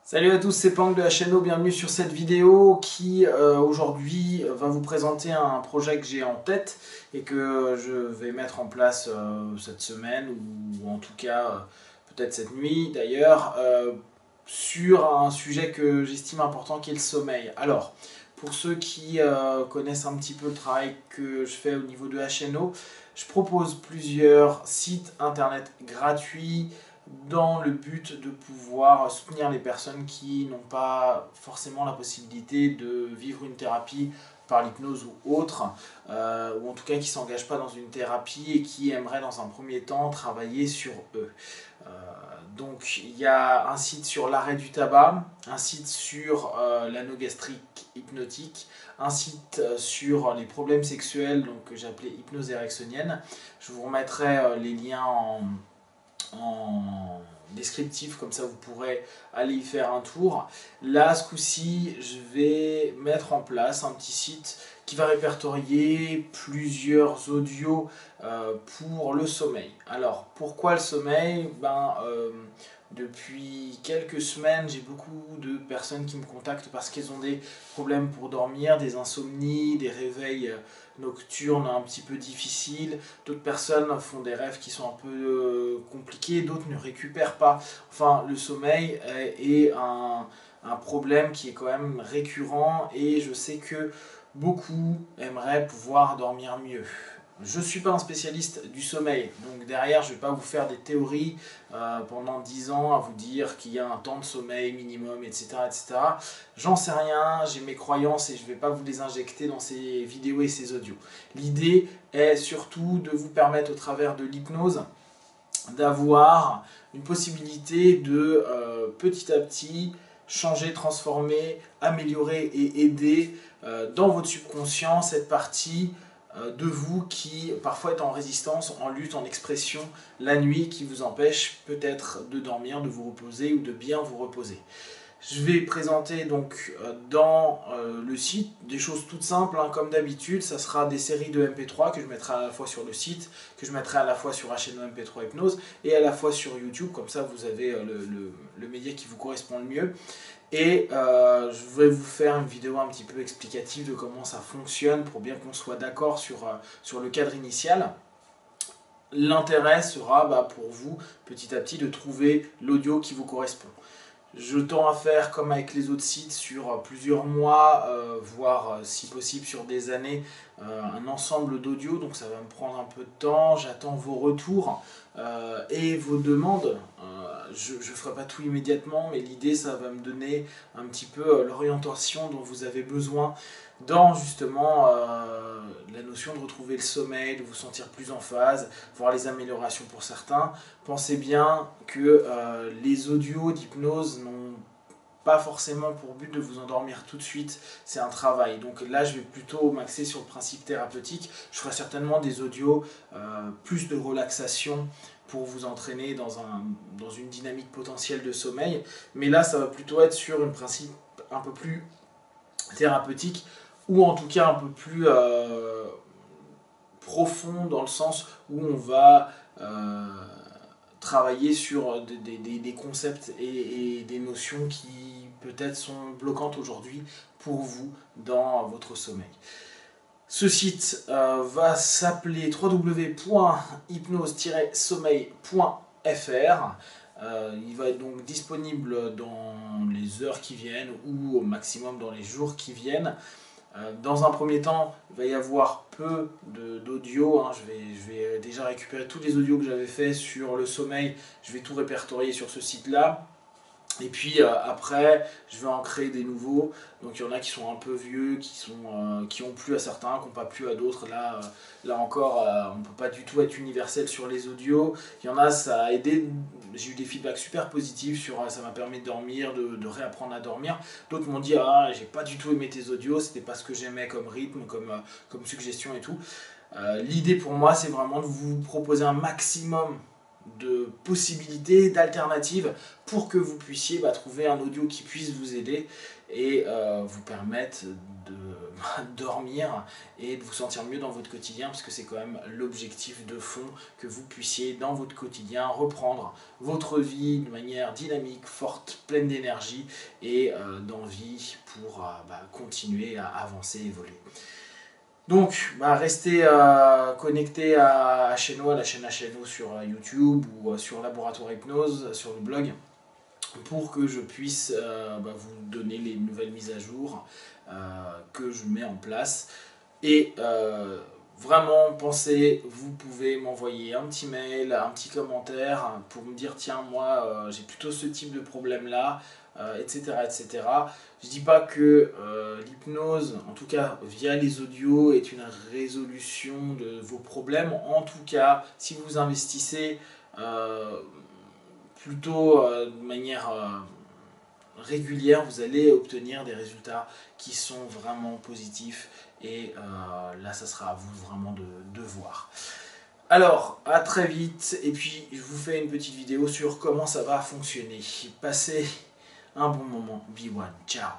Salut à tous, c'est Pang de la chaîne O, bienvenue sur cette vidéo qui aujourd'hui va vous présenter un projet que j'ai en tête et que je vais mettre en place cette semaine ou en tout cas peut-être cette nuit d'ailleurs sur un sujet que j'estime important qui est le sommeil. Alors, pour ceux qui connaissent un petit peu le travail que je fais au niveau de HNO, je propose plusieurs sites internet gratuits dans le but de pouvoir soutenir les personnes qui n'ont pas forcément la possibilité de vivre une thérapie par l'hypnose ou autre, ou en tout cas qui ne s'engagent pas dans une thérapie et qui aimeraient dans un premier temps travailler sur eux. Euh, donc il y a un site sur l'arrêt du tabac, un site sur l'anogastrique hypnotique, un site sur les problèmes sexuels donc, que j'ai appelé hypnose ericksonienne. Je vous remettrai les liens en descriptif, comme ça vous pourrez aller y faire un tour. Là, ce coup-ci, je vais mettre en place un petit site qui va répertorier plusieurs audios pour le sommeil. Alors, pourquoi le sommeil? Depuis quelques semaines, j'ai beaucoup de personnes qui me contactent parce qu'elles ont des problèmes pour dormir, des insomnies, des réveils nocturnes un petit peu difficiles. D'autres personnes font des rêves qui sont un peu compliqués, d'autres ne récupèrent pas. Enfin, le sommeil est un problème qui est quand même récurrent et je sais que beaucoup aimeraient pouvoir dormir mieux. Je ne suis pas un spécialiste du sommeil, donc derrière je ne vais pas vous faire des théories pendant 10 ans à vous dire qu'il y a un temps de sommeil minimum, etc. etc. J'en sais rien, j'ai mes croyances et je ne vais pas vous les injecter dans ces vidéos et ces audios. L'idée est surtout de vous permettre au travers de l'hypnose d'avoir une possibilité de petit à petit changer, transformer, améliorer et aider dans votre subconscient cette partie de vous qui parfois est en résistance, en lutte, en expression la nuit, qui vous empêche peut-être de dormir, de vous reposer ou de bien vous reposer. Je vais présenter donc dans le site des choses toutes simples, hein, comme d'habitude. Ça sera des séries de MP3 que je mettrai à la fois sur le site, que je mettrai à la fois sur HNO MP3 Hypnose et à la fois sur YouTube. Comme ça, vous avez le média qui vous correspond le mieux. Et je vais vous faire une vidéo un petit peu explicative de comment ça fonctionne pour bien qu'on soit d'accord sur le cadre initial. L'intérêt sera pour vous, petit à petit, de trouver l'audio qui vous correspond. Je tends à faire comme avec les autres sites sur plusieurs mois, voire si possible sur des années, un ensemble d'audio. Donc ça va me prendre un peu de temps. J'attends vos retours et vos demandes. Je ne ferai pas tout immédiatement, mais l'idée ça va me donner un petit peu l'orientation dont vous avez besoin dans justement la notion de retrouver le sommeil, de vous sentir plus en phase, voir les améliorations pour certains. Pensez bien que les audios d'hypnose n'ont pas forcément pour but de vous endormir tout de suite, c'est un travail. Donc là, je vais plutôt m'axer sur le principe thérapeutique. Je ferai certainement des audios plus de relaxation pour vous entraîner dans une dynamique potentielle de sommeil. Mais là, ça va plutôt être sur un principe un peu plus thérapeutique ou en tout cas un peu plus profond dans le sens où on va travailler sur des concepts et des notions qui peut-être sont bloquantes aujourd'hui pour vous dans votre sommeil. Ce site va s'appeler www.hypnose-sommeil.fr. Il va être donc disponible dans les heures qui viennent ou au maximum dans les jours qui viennent. Dans un premier temps, il va y avoir peu d'audio. Hein. Je vais déjà récupérer tous les audios que j'avais fait sur le sommeil. Je vais tout répertorier sur ce site-là. Et puis après, je vais en créer des nouveaux. Donc il y en a qui sont un peu vieux, qui ont plu à certains, qui n'ont pas plu à d'autres. Là encore, on ne peut pas du tout être universel sur les audios. Il y en a, ça a aidé. J'ai eu des feedbacks super positifs sur ça m'a permis de dormir, de réapprendre à dormir. D'autres m'ont dit ah j'ai pas du tout aimé tes audios, c'était pas ce que j'aimais comme rythme, comme suggestion et tout. L'idée pour moi c'est vraiment de vous proposer un maximum de possibilités, d'alternatives pour que vous puissiez trouver un audio qui puisse vous aider et vous permettre de dormir et de vous sentir mieux dans votre quotidien, parce que c'est quand même l'objectif de fond, que vous puissiez dans votre quotidien reprendre votre vie de manière dynamique, forte, pleine d'énergie et d'envie pour continuer à avancer, évoluer. Donc, restez connectés à HNO, à la chaîne HNO sur YouTube ou sur Laboratoire Hypnose, sur le blog, pour que je puisse vous donner les nouvelles mises à jour que je mets en place. Et vraiment, pensez, vous pouvez m'envoyer un petit mail, un petit commentaire pour me dire tiens, moi j'ai plutôt ce type de problème là, etc., etc. Je dis pas que l'hypnose, en tout cas via les audios, est une résolution de vos problèmes. En tout cas, si vous investissez plutôt de manière régulière, vous allez obtenir des résultats qui sont vraiment positifs. Et là, ça sera à vous vraiment de voir. Alors, à très vite. Et puis, je vous fais une petite vidéo sur comment ça va fonctionner. Passez un bon moment. Be One. Ciao.